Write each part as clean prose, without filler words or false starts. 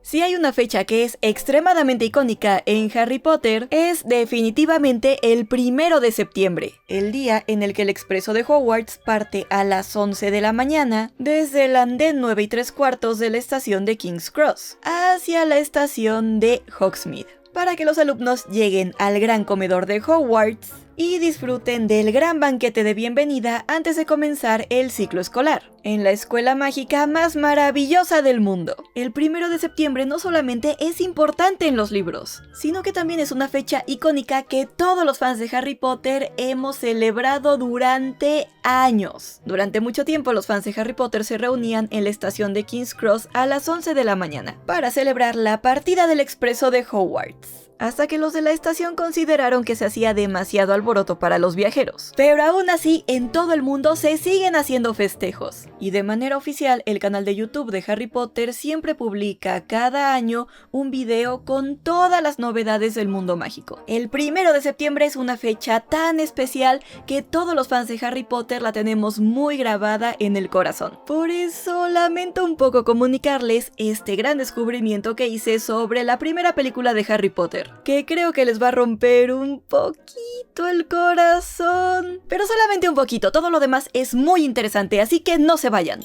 Si hay una fecha que es extremadamente icónica en Harry Potter, es definitivamente el 1 de septiembre, el día en el que el expreso de Hogwarts parte a las 11 de la mañana desde el andén 9 3/4 de la estación de King's Cross hacia la estación de Hogsmeade, para que los alumnos lleguen al gran comedor de Hogwarts y disfruten del gran banquete de bienvenida antes de comenzar el ciclo escolar, en la escuela mágica más maravillosa del mundo. El 1 de septiembre no solamente es importante en los libros, sino que también es una fecha icónica que todos los fans de Harry Potter hemos celebrado durante años. Durante mucho tiempo los fans de Harry Potter se reunían en la estación de King's Cross a las 11 de la mañana para celebrar la partida del expreso de Hogwarts, hasta que los de la estación consideraron que se hacía demasiado alboroto para los viajeros. Pero aún así, en todo el mundo se siguen haciendo festejos. Y de manera oficial, el canal de YouTube de Harry Potter siempre publica cada año un video con todas las novedades del mundo mágico. El 1 de septiembre es una fecha tan especial que todos los fans de Harry Potter la tenemos muy grabada en el corazón. Por eso lamento un poco comunicarles este gran descubrimiento que hice sobre la primera película de Harry Potter, que creo que les va a romper un poquito el corazón. Pero solamente un poquito, todo lo demás es muy interesante, así que no se vayan.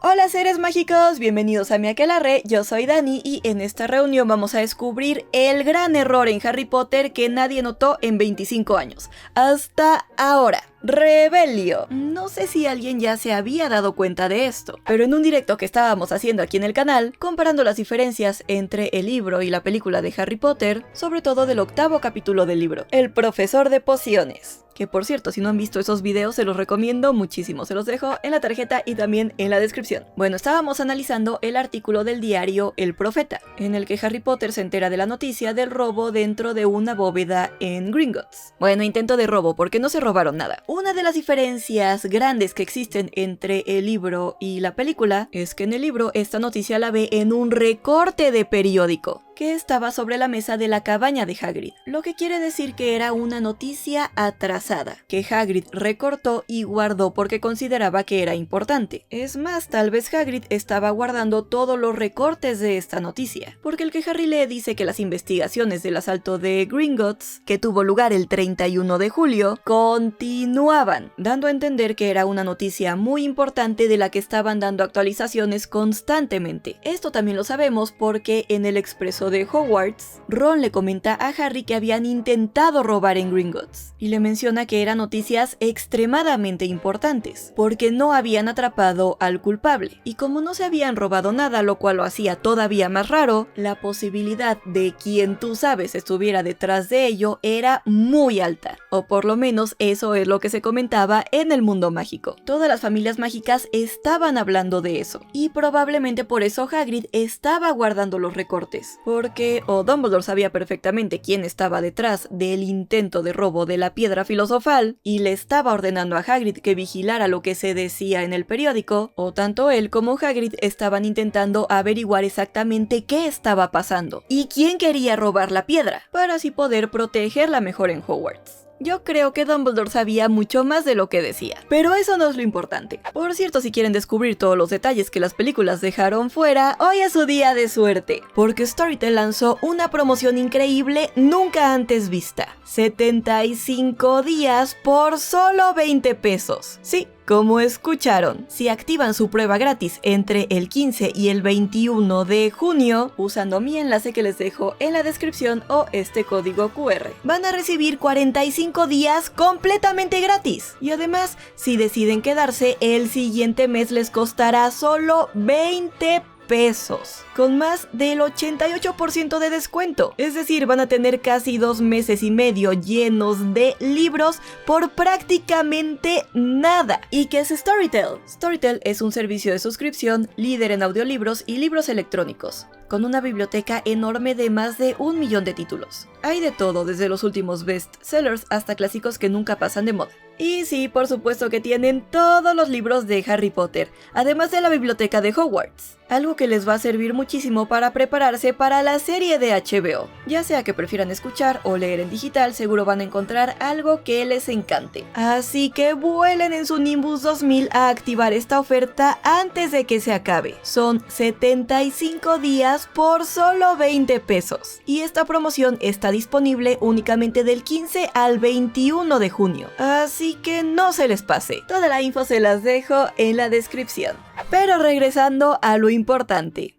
Hola seres mágicos, bienvenidos a Mi Aquelarre, yo soy Dani y en esta reunión vamos a descubrir el gran error en Harry Potter que nadie notó en 25 años, hasta ahora. Rebelio. No sé si alguien ya se había dado cuenta de esto, pero en un directo que estábamos haciendo aquí en el canal, comparando las diferencias entre el libro y la película de Harry Potter, sobre todo del 8º capítulo del libro, El profesor de pociones. Que por cierto, si no han visto esos videos se los recomiendo muchísimo, se los dejo en la tarjeta y también en la descripción. Bueno, estábamos analizando el artículo del diario El Profeta, en el que Harry Potter se entera de la noticia del robo dentro de una bóveda en Gringotts. Bueno, intento de robo porque no se robaron nada. Una de las diferencias grandes que existen entre el libro y la película es que en el libro esta noticia la ve en un recorte de periódico que estaba sobre la mesa de la cabaña de Hagrid, lo que quiere decir que era una noticia atrasada, que Hagrid recortó y guardó porque consideraba que era importante. Es más, tal vez Hagrid estaba guardando todos los recortes de esta noticia, porque el que Harry lee dice que las investigaciones del asalto de Gringotts, que tuvo lugar el 31 de julio, continuaban, dando a entender que era una noticia muy importante de la que estaban dando actualizaciones constantemente. Esto también lo sabemos porque en el expreso de Hogwarts, Ron le comenta a Harry que habían intentado robar en Gringotts y le menciona que eran noticias extremadamente importantes porque no habían atrapado al culpable, y como no se habían robado nada, lo cual lo hacía todavía más raro, la posibilidad de quien tú sabes estuviera detrás de ello era muy alta, o por lo menos eso es lo que se comentaba en el mundo mágico. Todas las familias mágicas estaban hablando de eso y probablemente por eso Hagrid estaba guardando los recortes, porque o Dumbledore sabía perfectamente quién estaba detrás del intento de robo de la piedra filosofal y le estaba ordenando a Hagrid que vigilara lo que se decía en el periódico, o tanto él como Hagrid estaban intentando averiguar exactamente qué estaba pasando y quién quería robar la piedra, para así poder protegerla mejor en Hogwarts. Yo creo que Dumbledore sabía mucho más de lo que decía, pero eso no es lo importante. Por cierto, si quieren descubrir todos los detalles que las películas dejaron fuera, hoy es su día de suerte, porque Storytel lanzó una promoción increíble nunca antes vista. 75 días por solo 20 pesos. Sí, como escucharon, si activan su prueba gratis entre el 15 y el 21 de junio, usando mi enlace que les dejo en la descripción o este código QR, van a recibir 45 días completamente gratis. Y además, si deciden quedarse, el siguiente mes les costará solo 20 pesos, con más del 88% de descuento. Es decir, van a tener casi 2 meses y medio llenos de libros por prácticamente nada. ¿Y qué es Storytel? Storytel es un servicio de suscripción líder en audiolibros y libros electrónicos, con una biblioteca enorme de más de 1 millón de títulos. Hay de todo, desde los últimos bestsellers hasta clásicos que nunca pasan de moda. Y sí, por supuesto que tienen todos los libros de Harry Potter, además de la biblioteca de Hogwarts. Algo que les va a servir muchísimo para prepararse para la serie de HBO. Ya sea que prefieran escuchar o leer en digital, seguro van a encontrar algo que les encante. Así que vuelen en su Nimbus 2000 a activar esta oferta antes de que se acabe. Son 75 días por solo 20 pesos. Y esta promoción está disponible únicamente del 15 al 21 de junio. Así que no se les pase. Toda la info se las dejo en la descripción. Pero regresando a lo importante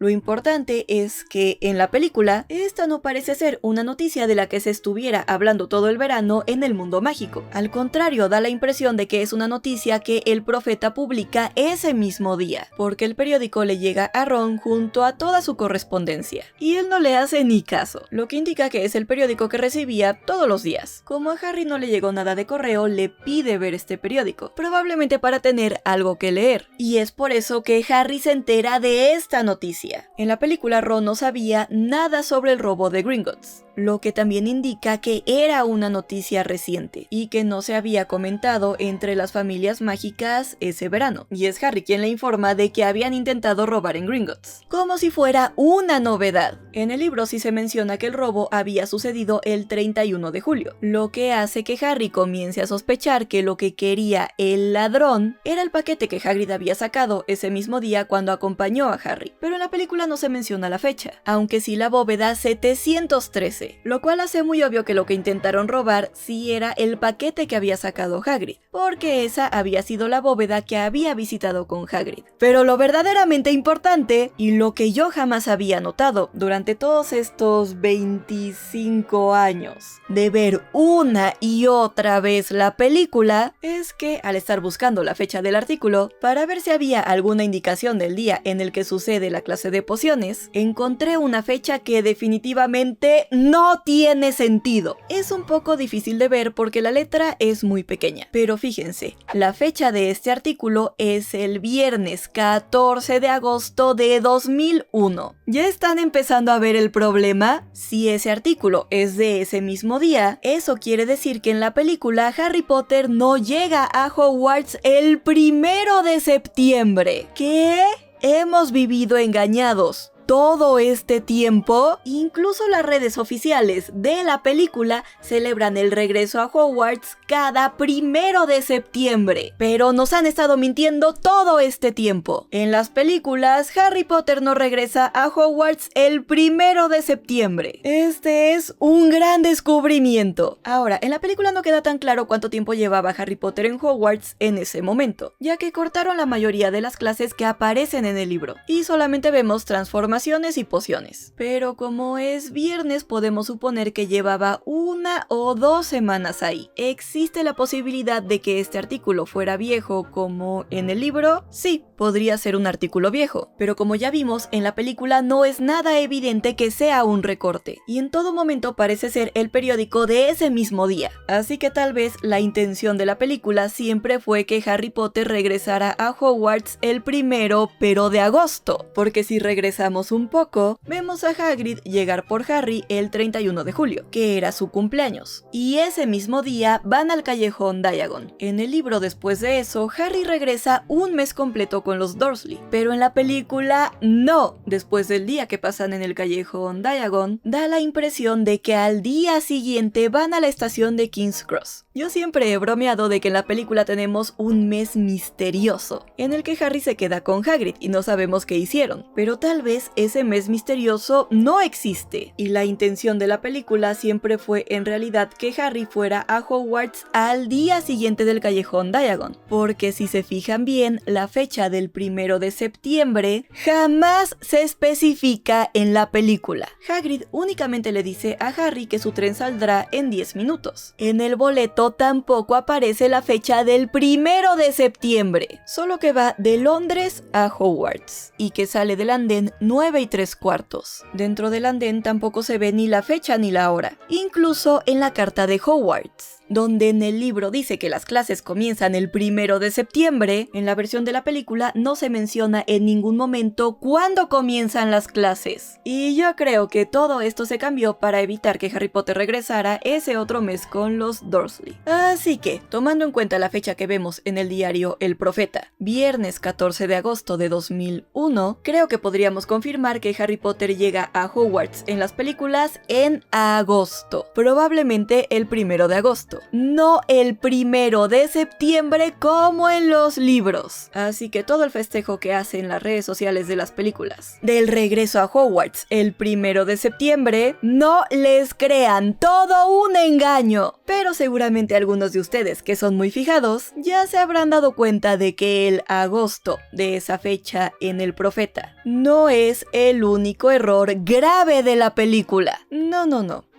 es que en la película, esta no parece ser una noticia de la que se estuviera hablando todo el verano en el mundo mágico. Al contrario, da la impresión de que es una noticia que el profeta publica ese mismo día, porque el periódico le llega a Ron junto a toda su correspondencia, y él no le hace ni caso, lo que indica que es el periódico que recibía todos los días. Como a Harry no le llegó nada de correo, le pide ver este periódico, probablemente para tener algo que leer, y es por eso que Harry se entera de esta noticia. En la película Ron no sabía nada sobre el robo de Gringotts, lo que también indica que era una noticia reciente y que no se había comentado entre las familias mágicas ese verano, y es Harry quien le informa de que habían intentado robar en Gringotts, como si fuera una novedad. En el libro sí se menciona que el robo había sucedido el 31 de julio, lo que hace que Harry comience a sospechar que lo que quería el ladrón era el paquete que Hagrid había sacado ese mismo día cuando acompañó a Harry, pero en la película no se menciona la fecha, aunque sí la bóveda 713, lo cual hace muy obvio que lo que intentaron robar sí era el paquete que había sacado Hagrid, porque esa había sido la bóveda que había visitado con Hagrid. Pero lo verdaderamente importante, y lo que yo jamás había notado durante todos estos 25 años de ver una y otra vez la película, es que al estar buscando la fecha del artículo para ver si había alguna indicación del día en el que sucede la clase de pociones, encontré una fecha que definitivamente no tiene sentido. Es un poco difícil de ver porque la letra es muy pequeña, pero fíjense, la fecha de este artículo es el viernes 14 de agosto de 2001. ¿Ya están empezando a ver el problema? Si ese artículo es de ese mismo día, eso quiere decir que en la película Harry Potter no llega a Hogwarts el 1 de septiembre. ¿Qué? Hemos vivido engañados todo este tiempo. Incluso las redes oficiales de la película celebran el regreso a Hogwarts cada 1 de septiembre, pero nos han estado mintiendo todo este tiempo. En las películas, Harry Potter no regresa a Hogwarts el 1 de septiembre. Este es un gran descubrimiento. Ahora, en la película no queda tan claro cuánto tiempo llevaba Harry Potter en Hogwarts en ese momento, ya que cortaron la mayoría de las clases que aparecen en el libro, y solamente vemos transformaciones y pociones. Pero como es viernes, podemos suponer que llevaba 1 o 2 semanas ahí. ¿Existe la posibilidad de que este artículo fuera viejo como en el libro? Sí, podría ser un artículo viejo, pero como ya vimos, en la película no es nada evidente que sea un recorte, y en todo momento parece ser el periódico de ese mismo día. Así que tal vez la intención de la película siempre fue que Harry Potter regresara a Hogwarts el 1, pero de agosto, porque si regresamos un poco, vemos a Hagrid llegar por Harry el 31 de julio, que era su cumpleaños, y ese mismo día van al callejón Diagon. En el libro, después de eso, Harry regresa un mes completo con los Dursley, pero en la película no. Después del día que pasan en el callejón Diagon, da la impresión de que al día siguiente van a la estación de King's Cross. Yo siempre he bromeado de que en la película tenemos un mes misterioso, en el que Harry se queda con Hagrid y no sabemos qué hicieron, pero tal vez ese mes misterioso no existe, y la intención de la película siempre fue en realidad que Harry fuera a Hogwarts al día siguiente del callejón Diagon, porque si se fijan bien, la fecha del 1 de septiembre jamás se especifica en la película. Hagrid únicamente le dice a Harry que su tren saldrá en 10 minutos. En el boleto tampoco aparece la fecha del 1 de septiembre, solo que va de Londres a Hogwarts, y que sale del andén 9:75. Dentro del andén tampoco se ve ni la fecha ni la hora, incluso en la carta de Hogwarts. donde en el libro dice que las clases comienzan el 1 de septiembre, en la versión de la película no se menciona en ningún momento cuándo comienzan las clases. Y yo creo que todo esto se cambió para evitar que Harry Potter regresara ese otro mes con los Dursley. Así que, tomando en cuenta la fecha que vemos en el diario El Profeta, viernes 14 de agosto de 2001, creo que podríamos confirmar que Harry Potter llega a Hogwarts en las películas en agosto. Probablemente el 1 de agosto, no el 1 de septiembre como en los libros. Así que todo el festejo que hacen las redes sociales de las películas del regreso a Hogwarts el 1 de septiembre, no les crean, todo un engaño. Pero seguramente algunos de ustedes que son muy fijados ya se habrán dado cuenta de que el agosto de esa fecha en El Profeta no es el único error grave de la película. No.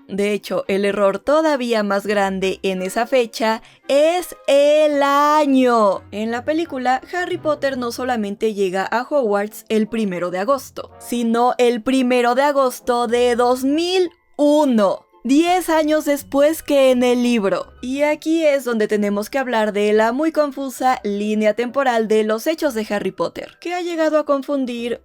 De hecho, el error todavía más grande en esa fecha es el año. En la película, Harry Potter no solamente llega a Hogwarts el 1 de agosto, sino el 1 de agosto de 2001. 10 años después que en el libro. Y aquí es donde tenemos que hablar de la muy confusa línea temporal de los hechos de Harry Potter, que ha llegado a confundir,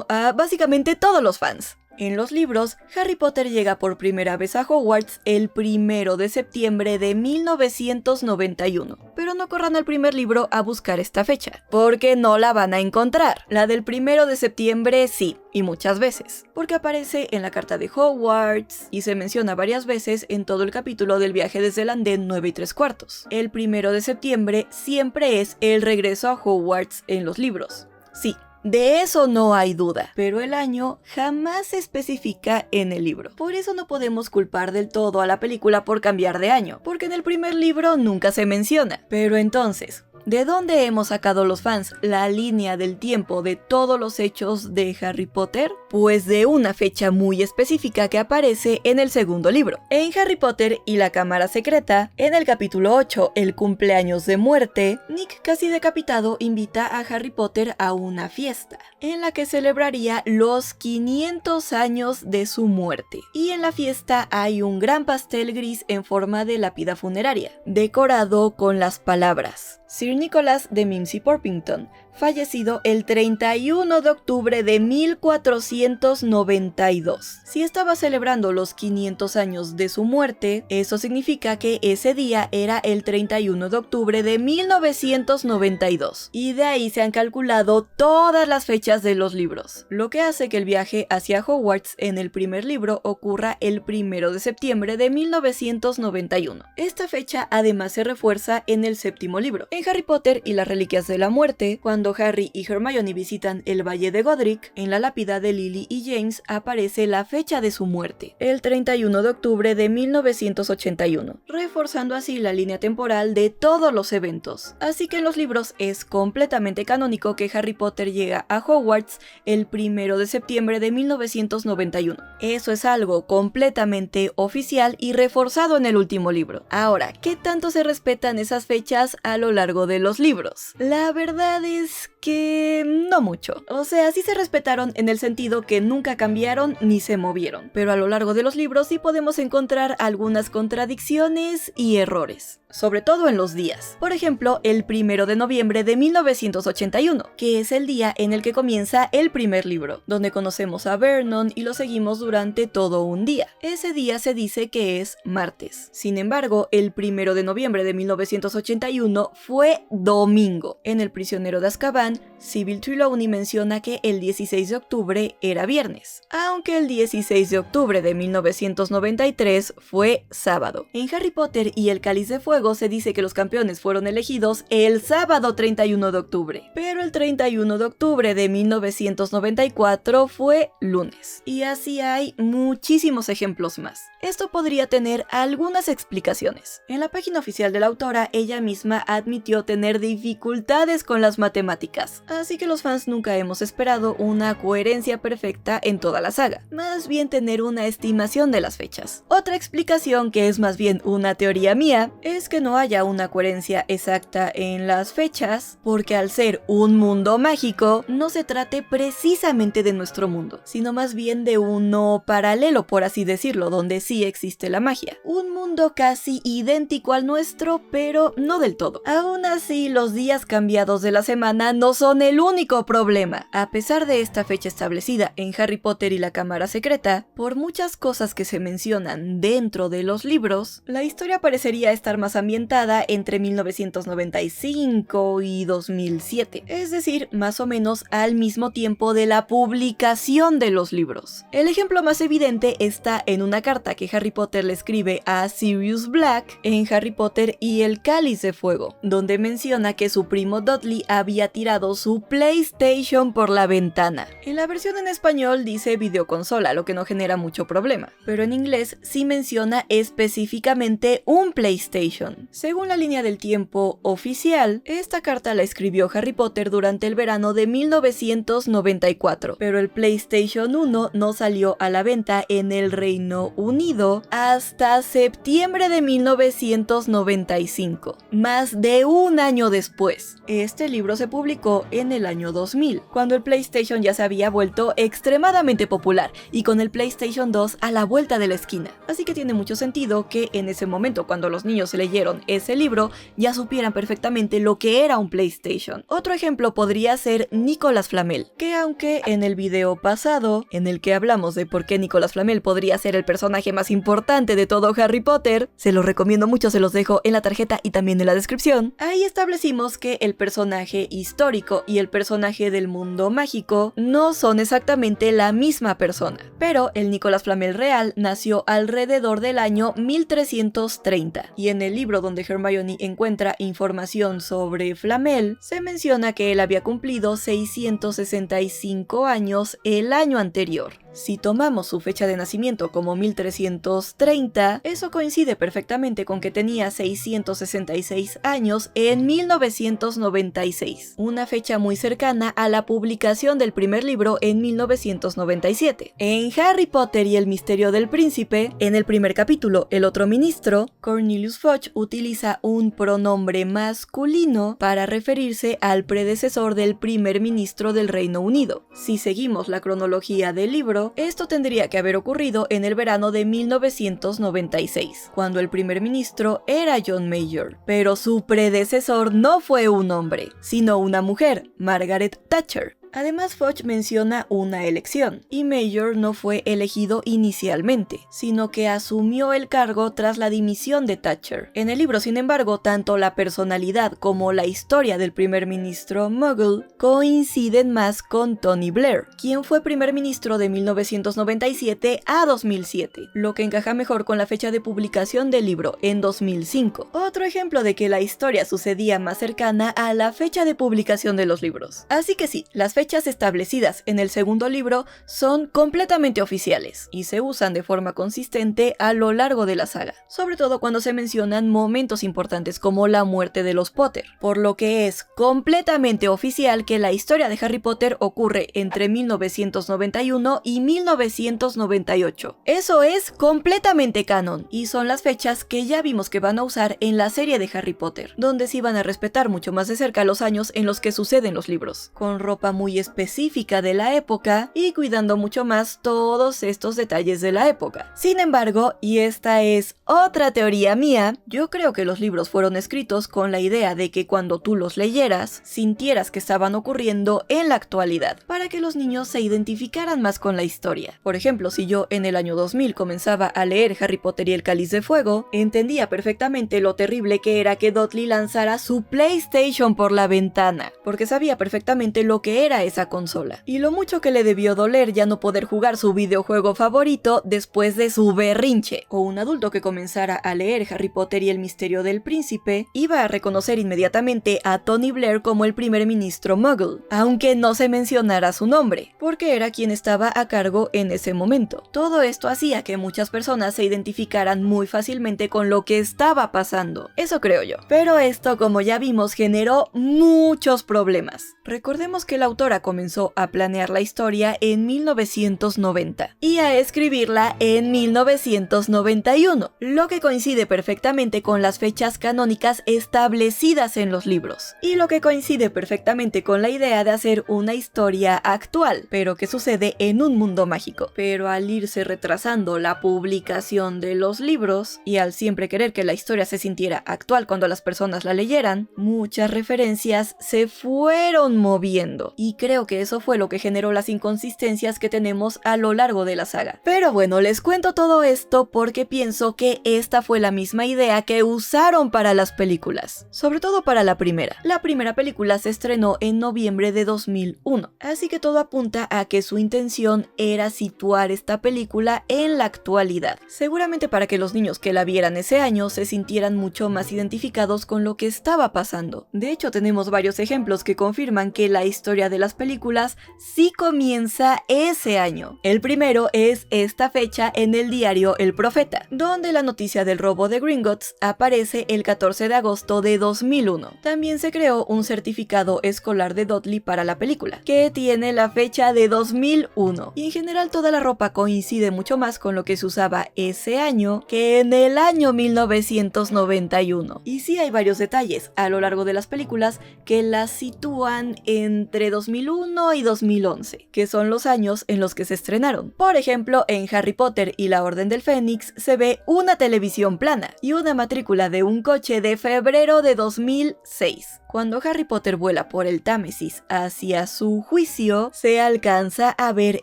a básicamente todos los fans. En los libros, Harry Potter llega por primera vez a Hogwarts el 1 de septiembre de 1991. Pero no corran al primer libro a buscar esta fecha, porque no la van a encontrar. La del 1 de septiembre sí, y muchas veces, porque aparece en la carta de Hogwarts y se menciona varias veces en todo el capítulo del viaje desde el andén 9 3/4. El 1 de septiembre siempre es el regreso a Hogwarts en los libros. Sí. De eso no hay duda, pero el año jamás se especifica en el libro. Por eso no podemos culpar del todo a la película por cambiar de año, porque en el primer libro nunca se menciona. Pero entonces, ¿de dónde hemos sacado los fans la línea del tiempo de todos los hechos de Harry Potter? Pues de una fecha muy específica que aparece en el segundo libro. En Harry Potter y la Cámara Secreta, en el capítulo 8, el cumpleaños de muerte, Nick, casi decapitado, invita a Harry Potter a una fiesta, en la que celebraría los 500 años de su muerte. Y en la fiesta hay un gran pastel gris en forma de lápida funeraria, decorado con las palabras: Sir Nicholas de Mimsy Porpington, fallecido el 31 de octubre de 1492. Si estaba celebrando los 500 años de su muerte, eso significa que ese día era el 31 de octubre de 1992. Y de ahí se han calculado todas las fechas de los libros, lo que hace que el viaje hacia Hogwarts en el primer libro ocurra el 1 de septiembre de 1991. Esta fecha además se refuerza en el séptimo libro. En Harry Potter y las Reliquias de la Muerte, cuando Harry y Hermione visitan el Valle de Godric, en la lápida de Lily y James aparece la fecha de su muerte, el 31 de octubre de 1981, reforzando así la línea temporal de todos los eventos. Así que en los libros es completamente canónico que Harry Potter llega a Hogwarts el 1 de septiembre de 1991. Eso es algo completamente oficial y reforzado en el último libro. Ahora, ¿qué tanto se respetan esas fechas a lo largo de los libros? La verdad es que no mucho. O sea, sí se respetaron en el sentido que nunca cambiaron ni se movieron, pero a lo largo de los libros sí podemos encontrar algunas contradicciones y errores, sobre todo en los días. Por ejemplo, el 1 de noviembre de 1981, que es el día en el que comienza el primer libro, donde conocemos a Vernon y lo seguimos durante todo un día. Ese día se dice que es martes. Sin embargo, el 1 de noviembre de 1981 fue domingo. En El prisionero de Azkaban, Sybil Trelawney menciona que el 16 de octubre era viernes, aunque el 16 de octubre de 1993 fue sábado. En Harry Potter y el Cáliz de Fuego se dice que los campeones fueron elegidos el sábado 31 de octubre, pero el 31 de octubre de 1994 fue lunes. Y así hay muchísimos ejemplos más. Esto podría tener algunas explicaciones. En la página oficial de la autora, ella misma admitió tener dificultades con las matemáticas, fechas, así que los fans nunca hemos esperado una coherencia perfecta en toda la saga, más bien tener una estimación de las fechas. Otra explicación, que es más bien una teoría mía, es que no haya una coherencia exacta en las fechas, porque al ser un mundo mágico, no se trate precisamente de nuestro mundo, sino más bien de uno paralelo, por así decirlo, donde sí existe la magia. Un mundo casi idéntico al nuestro, pero no del todo. Aún así, los días cambiados de la semana no son el único problema. A pesar de esta fecha establecida en Harry Potter y la Cámara Secreta, por muchas cosas que se mencionan dentro de los libros, la historia parecería estar más ambientada entre 1995 y 2007, es decir, más o menos al mismo tiempo de la publicación de los libros. El ejemplo más evidente está en una carta que Harry Potter le escribe a Sirius Black en Harry Potter y el Cáliz de Fuego, donde menciona que su primo Dudley había tirado su PlayStation por la ventana. En la versión en español dice videoconsola, lo que no genera mucho problema, pero en inglés sí menciona específicamente un PlayStation. Según la línea del tiempo oficial, esta carta la escribió Harry Potter durante el verano de 1994, pero el PlayStation 1 no salió a la venta en el Reino Unido hasta septiembre de 1995, más de un año después. Este libro se publicó en el año 2000, cuando el PlayStation ya se había vuelto extremadamente popular y con el PlayStation 2 a la vuelta de la esquina. Así que tiene mucho sentido que en ese momento, cuando los niños leyeron ese libro, ya supieran perfectamente lo que era un PlayStation. Otro ejemplo podría ser Nicolas Flamel, que aunque en el video pasado, en el que hablamos de por qué Nicolas Flamel podría ser el personaje más importante de todo Harry Potter, se los recomiendo mucho, se los dejo en la tarjeta y también en la descripción, ahí establecimos que el personaje histórico y el personaje del mundo mágico no son exactamente la misma persona, pero el Nicolas Flamel real nació alrededor del año 1330, y en el libro donde Hermione encuentra información sobre Flamel, se menciona que él había cumplido 665 años el año anterior. Si tomamos su fecha de nacimiento como 1330, eso coincide perfectamente con que tenía 666 años en 1996, una fecha muy cercana a la publicación del primer libro en 1997. En Harry Potter y el misterio del príncipe, en el primer capítulo, El otro ministro, Cornelius Fudge utiliza un pronombre masculino para referirse al predecesor del primer ministro del Reino Unido. Si seguimos la cronología del libro, esto tendría que haber ocurrido en el verano de 1996, cuando el primer ministro era John Major, pero su predecesor no fue un hombre, sino una mujer, Margaret Thatcher. Además, Fudge menciona una elección, y Major no fue elegido inicialmente, sino que asumió el cargo tras la dimisión de Thatcher. En el libro, sin embargo, tanto la personalidad como la historia del primer ministro Muggle coinciden más con Tony Blair, quien fue primer ministro de 1997 a 2007, lo que encaja mejor con la fecha de publicación del libro, en 2005. Otro ejemplo de que la historia sucedía más cercana a la fecha de publicación de los libros. Así que sí, las fechas establecidas en el segundo libro son completamente oficiales y se usan de forma consistente a lo largo de la saga, sobre todo cuando se mencionan momentos importantes como la muerte de los Potter, por lo que es completamente oficial que la historia de Harry Potter ocurre entre 1991 y 1998. Eso es completamente canon y son las fechas que ya vimos que van a usar en la serie de Harry Potter, donde sí van a respetar mucho más de cerca los años en los que suceden los libros, con ropa muy específica de la época y cuidando mucho más todos estos detalles de la época. Sin embargo, y esta es otra teoría mía, yo creo que los libros fueron escritos con la idea de que cuando tú los leyeras, sintieras que estaban ocurriendo en la actualidad, para que los niños se identificaran más con la historia. Por ejemplo, si yo en el año 2000 comenzaba a leer Harry Potter y el Cáliz de Fuego, entendía perfectamente lo terrible que era que Dudley lanzara su PlayStation por la ventana, porque sabía perfectamente lo que era a esa consola. Y lo mucho que le debió doler ya no poder jugar su videojuego favorito después de su berrinche. O un adulto que comenzara a leer Harry Potter y el misterio del príncipe iba a reconocer inmediatamente a Tony Blair como el primer ministro Muggle, aunque no se mencionara su nombre, porque era quien estaba a cargo en ese momento. Todo esto hacía que muchas personas se identificaran muy fácilmente con lo que estaba pasando. Eso creo yo. Pero esto, como ya vimos, generó muchos problemas. Recordemos que la autora comenzó a planear la historia en 1990 y a escribirla en 1991, lo que coincide perfectamente con las fechas canónicas establecidas en los libros, y lo que coincide perfectamente con la idea de hacer una historia actual, pero que sucede en un mundo mágico. Pero al irse retrasando la publicación de los libros, y al siempre querer que la historia se sintiera actual cuando las personas la leyeran, muchas referencias se fueron moviendo, y creo que eso fue lo que generó las inconsistencias que tenemos a lo largo de la saga. Pero bueno, les cuento todo esto porque pienso que esta fue la misma idea que usaron para las películas, sobre todo para la primera. La primera película se estrenó en noviembre de 2001, así que todo apunta a que su intención era situar esta película en la actualidad, seguramente para que los niños que la vieran ese año se sintieran mucho más identificados con lo que estaba pasando. De hecho, tenemos varios ejemplos que confirman que la historia de las películas sí comienza ese año. El primero es esta fecha en el diario El Profeta, donde la noticia del robo de Gringotts aparece el 14 de agosto de 2001. También se creó un certificado escolar de Dudley para la película, que tiene la fecha de 2001. Y en general toda la ropa coincide mucho más con lo que se usaba ese año que en el año 1991. Y sí hay varios detalles a lo largo de las películas que las sitúan entre 2001 y 2011, que son los años en los que se estrenaron. Por ejemplo, en Harry Potter y la Orden del Fénix se ve una televisión plana y una matrícula de un coche de febrero de 2006. Cuando Harry Potter vuela por el Támesis hacia su juicio, se alcanza a ver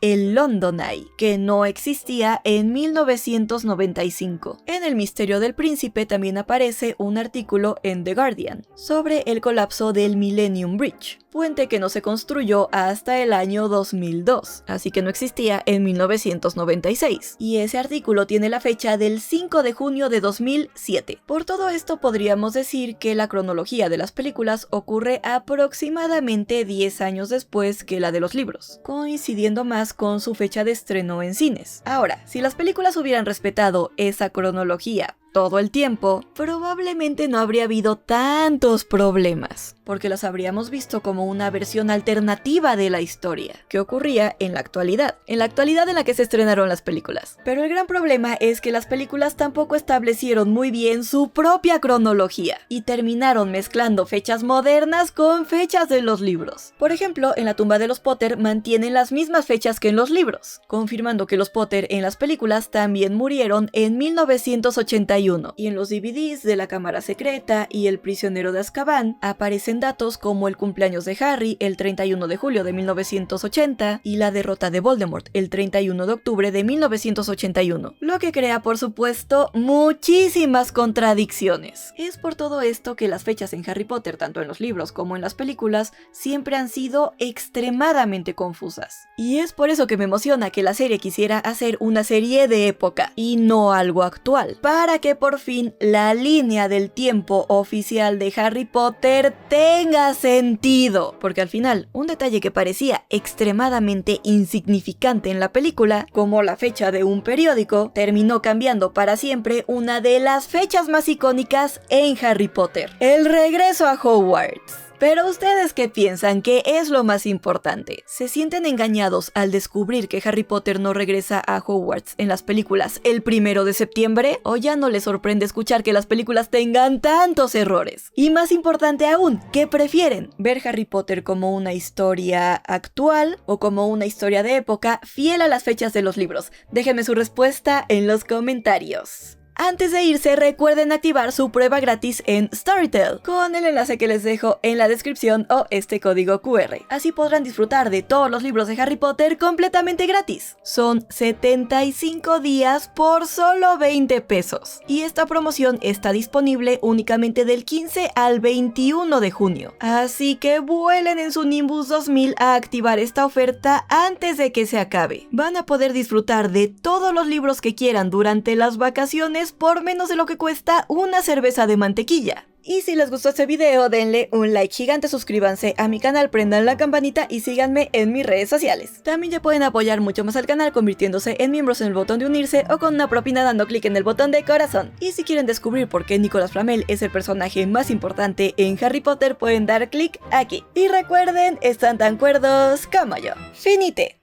el London Eye, que no existía en 1995. En El misterio del príncipe también aparece un artículo en The Guardian sobre el colapso del Millennium Bridge, puente que no se construyó hasta el año 2002, así que no existía en 1996. Y ese artículo tiene la fecha del 5 de junio de 2007. Por todo esto podríamos decir que la cronología de las películas ocurre aproximadamente 10 años después que la de los libros, coincidiendo más con su fecha de estreno en cines. Ahora, si las películas hubieran respetado esa cronología todo el tiempo, probablemente no habría habido tantos problemas, porque las habríamos visto como una versión alternativa de la historia, que ocurría en la actualidad en la que se estrenaron las películas. Pero el gran problema es que las películas tampoco establecieron muy bien su propia cronología, y terminaron mezclando fechas modernas con fechas de los libros. Por ejemplo, en La tumba de los Potter mantienen las mismas fechas que en los libros, confirmando que los Potter en las películas también murieron en 1981. Y en los DVDs de La cámara secreta y El prisionero de Azkaban aparecen datos como el cumpleaños de Harry, el 31 de julio de 1980, y la derrota de Voldemort, el 31 de octubre de 1981, lo que crea, por supuesto, muchísimas contradicciones. Es por todo esto que las fechas en Harry Potter, tanto en los libros como en las películas, siempre han sido extremadamente confusas. Y es por eso que me emociona que la serie quisiera hacer una serie de época y no algo actual, para que por fin la línea del tiempo oficial de Harry Potter tenga sentido. Porque al final, un detalle que parecía extremadamente insignificante en la película, como la fecha de un periódico, terminó cambiando para siempre una de las fechas más icónicas en Harry Potter: el regreso a Hogwarts. Pero ¿ustedes qué piensan que es lo más importante? ¿Se sienten engañados al descubrir que Harry Potter no regresa a Hogwarts en las películas el 1 de septiembre? ¿O ya no les sorprende escuchar que las películas tengan tantos errores? Y más importante aún, ¿qué prefieren? ¿Ver Harry Potter como una historia actual o como una historia de época fiel a las fechas de los libros? Déjenme su respuesta en los comentarios. Antes de irse, recuerden activar su prueba gratis en Storytel, con el enlace que les dejo en la descripción o este código QR. Así podrán disfrutar de todos los libros de Harry Potter completamente gratis. Son 75 días por solo 20 pesos. Y esta promoción está disponible únicamente del 15 al 21 de junio. Así que vuelen en su Nimbus 2000 a activar esta oferta antes de que se acabe. Van a poder disfrutar de todos los libros que quieran durante las vacaciones por menos de lo que cuesta una cerveza de mantequilla. Y si les gustó este video, denle un like gigante, suscríbanse a mi canal, prendan la campanita y síganme en mis redes sociales. También ya pueden apoyar mucho más al canal convirtiéndose en miembros en el botón de unirse o con una propina dando clic en el botón de corazón. Y si quieren descubrir por qué Nicolas Flamel es el personaje más importante en Harry Potter, pueden dar clic aquí. Y recuerden, están tan cuerdos como yo. Finite.